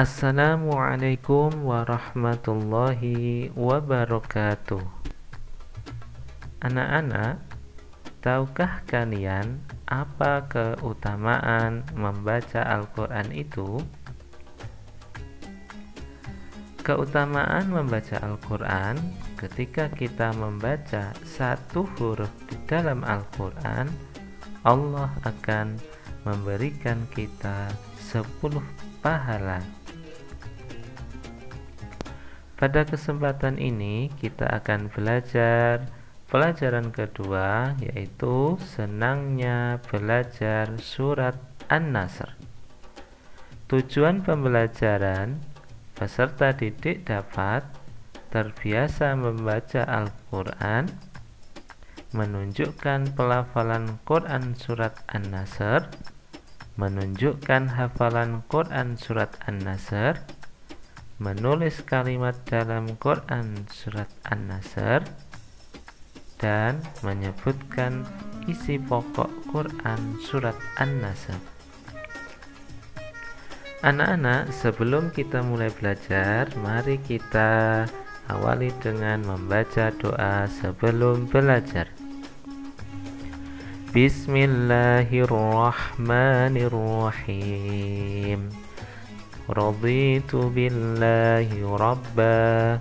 Assalamualaikum warahmatullahi wabarakatuh. Anak-anak, tahukah kalian apa keutamaan membaca Al-Quran itu? Keutamaan membaca Al-Quran, ketika kita membaca satu huruf di dalam Al-Quran, Allah akan memberikan kita 10 pahala. Pada kesempatan ini kita akan belajar pelajaran kedua, yaitu senangnya belajar surat An-Nasr. Tujuan pembelajaran, peserta didik dapat terbiasa membaca Al-Quran, menunjukkan pelafalan Quran surat An-Nasr, menunjukkan hafalan Quran surat An-Nasr, menulis kalimat dalam Quran surat An-Nasr, dan menyebutkan isi pokok Quran surat An-Nasr. Anak-anak, sebelum kita mulai belajar, mari kita awali dengan membaca doa sebelum belajar. Bismillahirrahmanirrahim. Raditu billahi rabba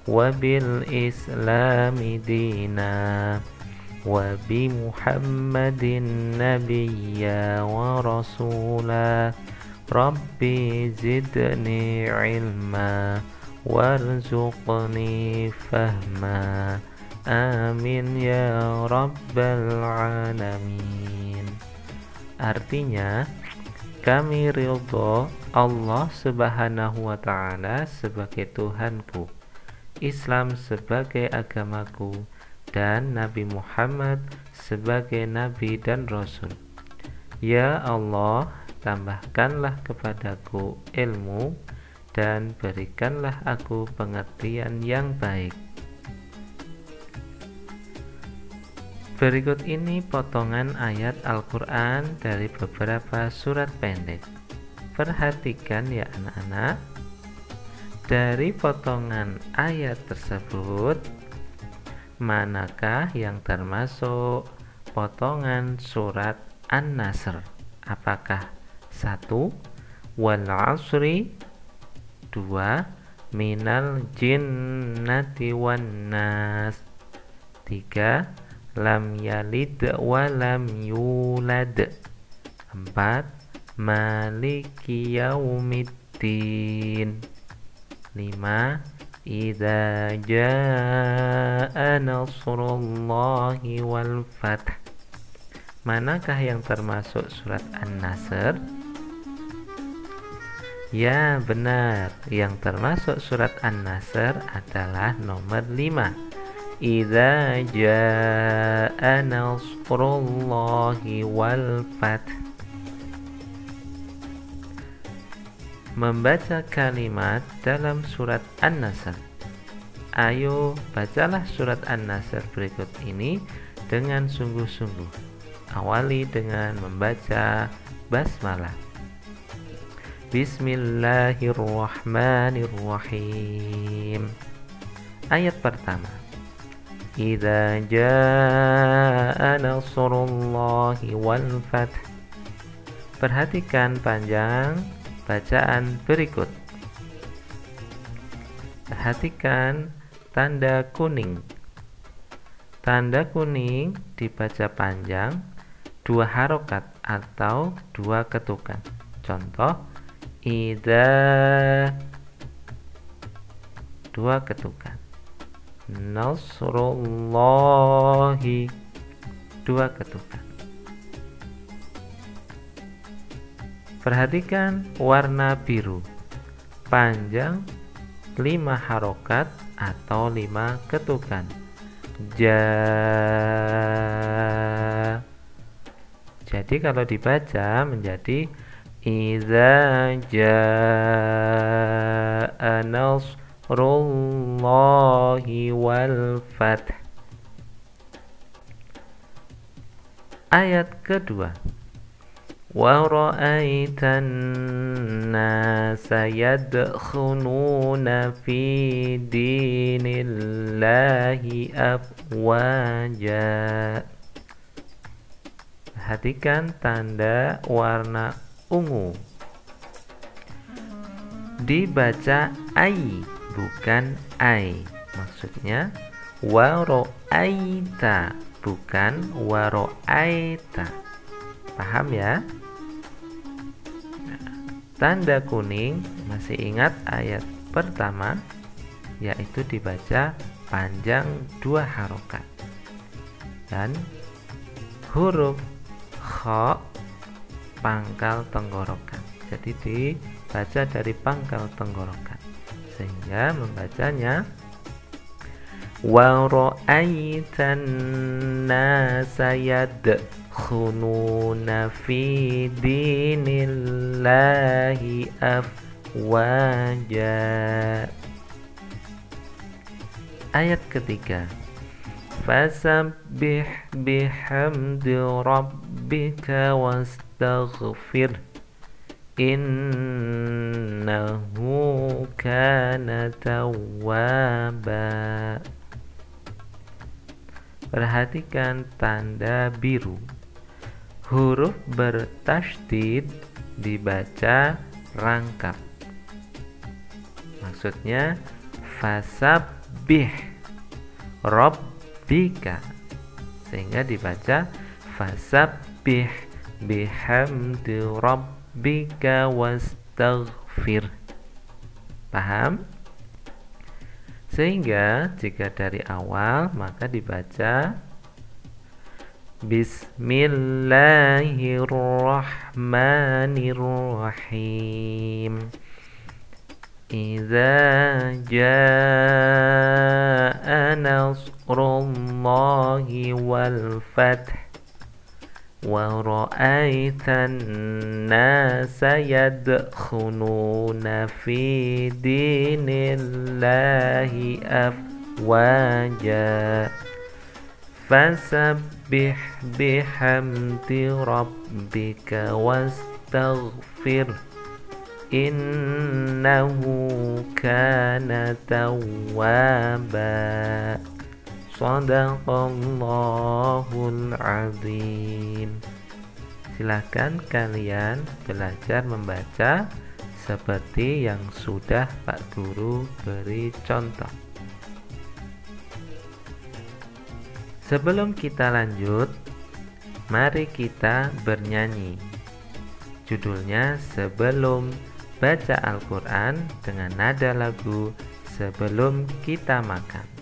wa bil islami dina wa bi muhammadin nabiyya wa rasula rabbi zidni ilma warzuqni fahma amin ya rabbal alamin. Artinya, kami ridho Allah subhanahu wa ta'ala sebagai Tuhanku, Islam sebagai agamaku, dan Nabi Muhammad sebagai Nabi dan Rasul. Ya Allah, tambahkanlah kepadaku ilmu dan berikanlah aku pengertian yang baik. Berikut ini potongan ayat Al-Quran dari beberapa surat pendek. Perhatikan ya anak-anak, dari potongan ayat tersebut, manakah yang termasuk potongan surat An-Nasr? Apakah 1. Wal asri, 2. Minal jinnati wan nas, 3. Lam yalid wa lam yulad, 4. Maliki yaumiddin, 5. Idza jaa nasrullahi wal fath. Manakah yang termasuk surat An-Nasr? Ya, benar. Yang termasuk surat An-Nasr adalah nomor 5. Idza jaa nasrullahi wal fath. Membaca kalimat dalam surat An-Nasr. Ayo bacalah surat An-Nasr berikut ini dengan sungguh-sungguh. Awali dengan membaca basmalah. Bismillahirrahmanirrahim. Ayat pertama. Idza jaa nasrullahi wal fath. Perhatikan panjang bacaan berikut. Perhatikan tanda kuning. Tanda kuning dibaca panjang, 2 harokat atau 2 ketukan. Contoh, idza, 2 ketukan. Nasrullahi, 2 ketukan. Perhatikan warna biru, panjang, 5 harokat atau 5 ketukan. Jadi kalau dibaca menjadi idza jaa nasrullahi wal fath. Ayat kedua. wa ra'aitan nasa yadkhuluna fi dinillahi afwaja. Perhatikan tanda warna ungu. Dibaca ai, bukan ai. Maksudnya waro'aita, bukan waro'aita. Paham ya? Nah, tanda kuning, masih ingat ayat pertama, yaitu dibaca panjang 2 harokat. Dan huruf kha pangkal tenggorokan. Jadi dibaca dari pangkal tenggorokan, sehingga membacanya wa ra'aitan nasa yadkhuluna fi dinillahi afwaja. Ayat ketiga, fasabbih bihamdi rabbika wastaghfir innahu kana tawwaba. Perhatikan tanda biru. Huruf bertasydid dibaca rangkap. Maksudnya fasabbih rabbika, sehingga dibaca fasabbih bihamdi rabbika wastaghfir. Paham? Sehingga jika dari awal maka dibaca Bismillahirrahmanirrahim. Idza jaa nasrullahi wal fath wa ra'aitan nasa yadkhuluna fi dinillahi afwaja fasabbih bihamdi rabbika wastaghfir innahu kana tawwaba. Shadaqallahul azim. Silahkan kalian belajar membaca seperti yang sudah Pak Guru beri contoh. Sebelum kita lanjut, mari kita bernyanyi. Judulnya Sebelum Baca Al-Quran dengan nada lagu Sebelum Kita Makan.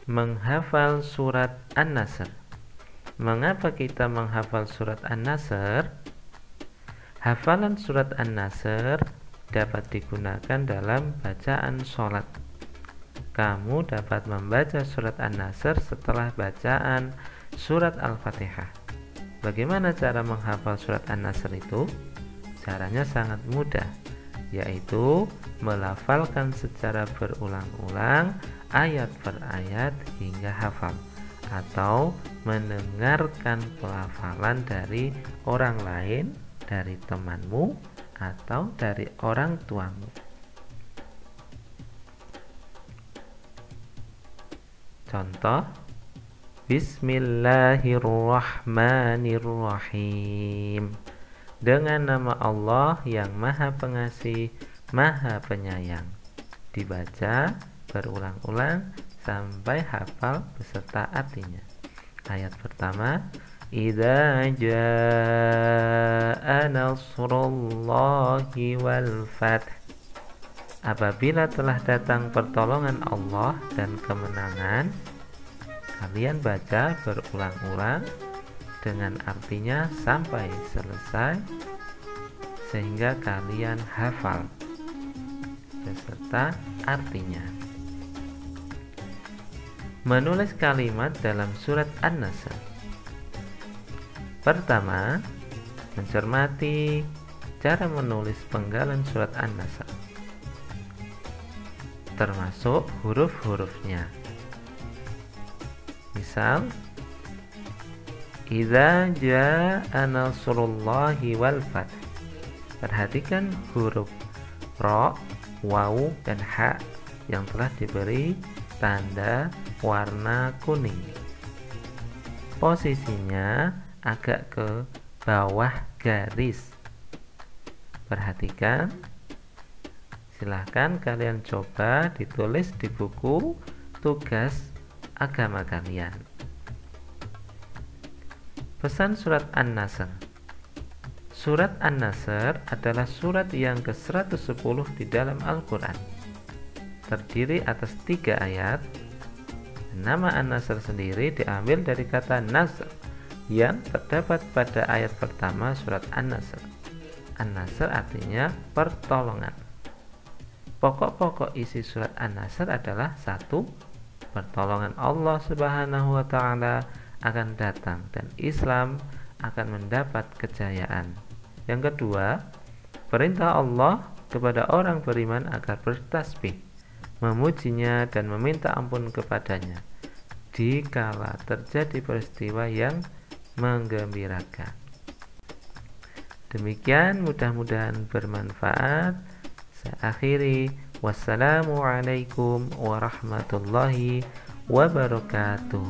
Menghafal surat An-Nasr. Mengapa kita menghafal surat An-Nasr? Hafalan surat An-Nasr dapat digunakan dalam bacaan sholat. Kamu dapat membaca surat An-Nasr setelah bacaan surat Al-Fatihah. Bagaimana cara menghafal surat An-Nasr itu? Caranya sangat mudah, yaitu melafalkan secara berulang-ulang ayat per ayat hingga hafal, atau mendengarkan pelafalan dari orang lain, dari temanmu atau dari orang tuamu. Contoh, Bismillahirrahmanirrahim. Dengan nama Allah yang Maha Pengasih, Maha Penyayang. Dibaca berulang-ulang sampai hafal beserta artinya. Ayat pertama, Idza jaa nasrullahi wal fath. Apabila telah datang pertolongan Allah dan kemenangan. Kalian baca berulang-ulang dengan artinya sampai selesai sehingga kalian hafal beserta artinya. Menulis kalimat dalam surat An-Nasr. Pertama, mencermati cara menulis penggalan surat An-Nasr, termasuk huruf-hurufnya. Misal, Idza jaa nasrullahi wal fath. Perhatikan huruf ra, waw, dan ha yang telah diberi tanda warna kuning. Posisinya agak ke bawah garis. Perhatikan. Silahkan kalian coba ditulis di buku tugas agama kalian. Pesan surat An-Nasr. Surat An-Nasr adalah surat yang ke-110 di dalam Al-Quran. Terdiri atas 3 ayat. Nama An-Nasr sendiri diambil dari kata Nasr yang terdapat pada ayat pertama surat An-Nasr. An-Nasr artinya pertolongan. Pokok-pokok isi surat An-Nasr adalah: 1. Pertolongan Allah Subhanahu wa Ta'ala akan datang dan Islam akan mendapat kejayaan. Yang kedua, perintah Allah kepada orang beriman agar bertasbih, memujinya dan meminta ampun kepadanya dikala terjadi peristiwa yang menggembirakan. Demikian, mudah-mudahan bermanfaat. Saya akhiri. Wassalamualaikum warahmatullahi wabarakatuh.